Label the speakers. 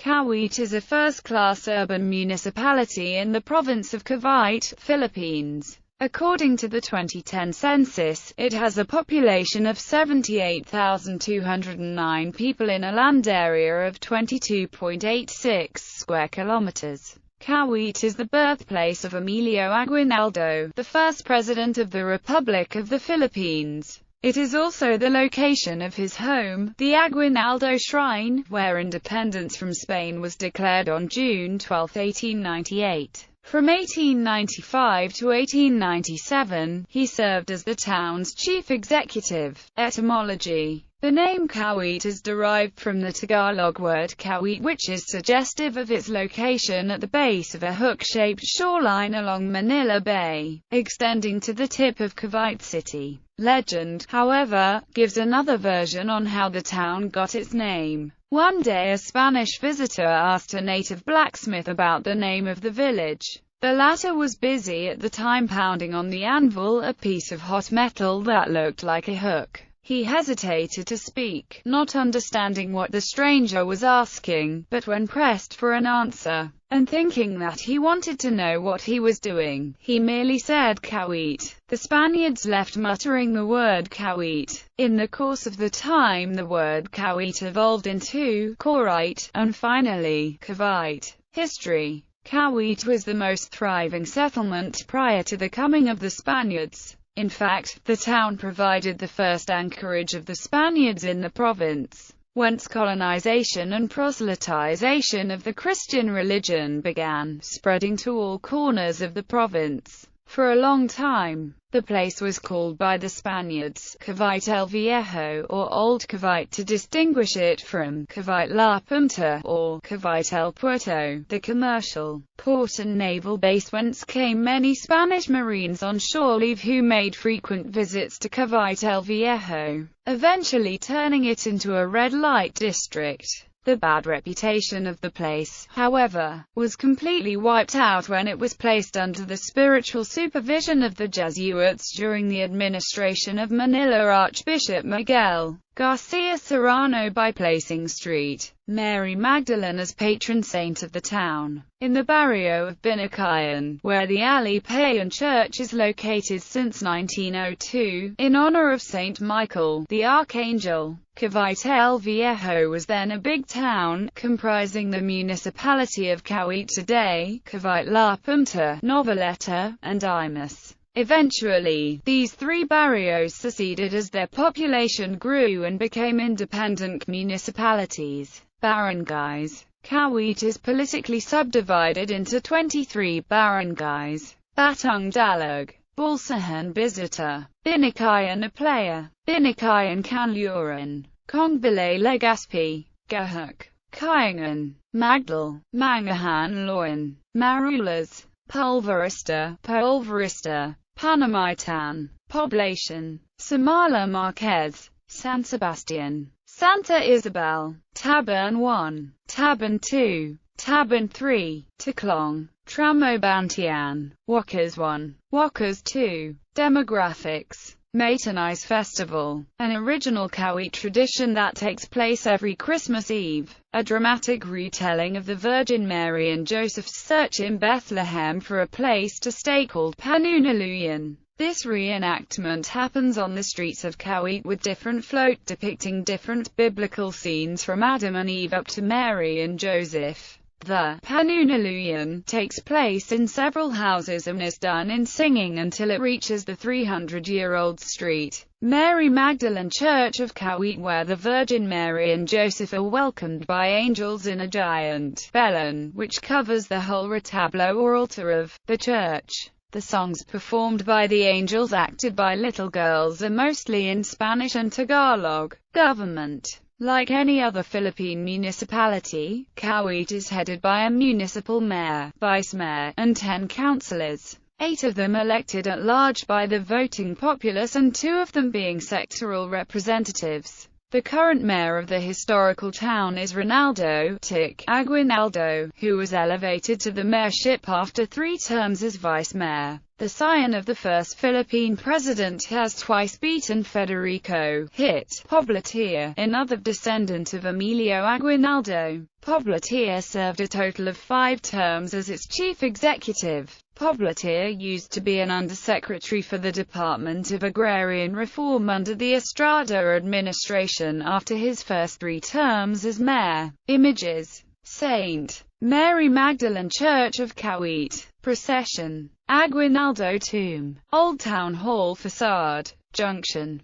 Speaker 1: Kawit is a first-class urban municipality in the province of Cavite, Philippines. According to the 2010 census, it has a population of 78,209 people in a land area of 22.86 square kilometers. Kawit is the birthplace of Emilio Aguinaldo, the first president of the Republic of the Philippines. It is also the location of his home, the Aguinaldo Shrine, where independence from Spain was declared on June 12, 1898. From 1895 to 1897, he served as the town's chief executive. Etymology: the name Kawit is derived from the Tagalog word kawit, which is suggestive of its location at the base of a hook-shaped shoreline along Manila Bay, extending to the tip of Cavite City. Legend, however, gives another version on how the town got its name. One day a Spanish visitor asked a native blacksmith about the name of the village. The latter was busy at the time pounding on the anvil a piece of hot metal that looked like a hook. He hesitated to speak, not understanding what the stranger was asking, but when pressed for an answer, and thinking that he wanted to know what he was doing, he merely said Kawit. The Spaniards left muttering the word Kawit. In the course of the time, the word Kawit evolved into Korite, and finally, Cavite. History: Kawit was the most thriving settlement prior to the coming of the Spaniards. In fact, the town provided the first anchorage of the Spaniards in the province, whence colonization and proselytization of the Christian religion began, spreading to all corners of the province. For a long time, the place was called by the Spaniards Cavite El Viejo, or Old Cavite, to distinguish it from Cavite La Punta, or Cavite El Puerto, the commercial port and naval base whence came many Spanish Marines on shore leave who made frequent visits to Cavite El Viejo, eventually turning it into a red light district. The bad reputation of the place, however, was completely wiped out when it was placed under the spiritual supervision of the Jesuits during the administration of Manila Archbishop Miguel Garcia Serrano by placing St. Mary Magdalene as patron saint of the town. In the barrio of Binakayan, where the Ali Payan Church is located since 1902, in honor of Saint Michael, the Archangel, Cavite El Viejo was then a big town, comprising the municipality of Kawit today, Cavite La Punta, Noveleta, and Imus. Eventually, these three barrios seceded as their population grew and became independent municipalities. Barangays: Kawit is politically subdivided into 23 barangays: Batang Dalag, Balsahan Bizita, Binakayan Aplaya, Binakayan Kanluran, Congbilay Legazpi, Gahuk, Kayangan, Magdal, Mangahan Loyan, Marulas, Pulverista, Panamitan. Poblacion: Samala Marquez, San Sebastian, Santa Isabel, Taban 1, Taban 2, Taban 3, Taclong, Tramobantian, Wakas 1, Wakas 2. Demographics: Matanais Festival, an original Kawit tradition that takes place every Christmas Eve, a dramatic retelling of the Virgin Mary and Joseph's search in Bethlehem for a place to stay called Panunaluyan. This reenactment happens on the streets of Kawit with different float depicting different biblical scenes from Adam and Eve up to Mary and Joseph. The Panunaluyan takes place in several houses and is done in singing until it reaches the 300-year-old St. Mary Magdalene Church of Kawit, where the Virgin Mary and Joseph are welcomed by angels in a giant bellon, which covers the whole retablo or altar of the church. The songs performed by the angels, acted by little girls, are mostly in Spanish and Tagalog. Government: like any other Philippine municipality, Kawit is headed by a municipal mayor, vice-mayor, and 10 councilors, 8 of them elected at large by the voting populace and 2 of them being sectoral representatives. The current mayor of the historical town is Ronaldo Tic Aguinaldo, who was elevated to the mayorship after 3 terms as vice-mayor. the scion of the first Philippine president, has twice beaten Federico Hit Pobletier, another descendant of Emilio Aguinaldo. Pobletier served a total of 5 terms as its chief executive. Pobletier used to be an undersecretary for the Department of Agrarian Reform under the Estrada administration after his first 3 terms as mayor. Images: St. Mary Magdalene Church of Kawit. Procession. Aguinaldo Tomb. Old Town Hall Facade. Junction.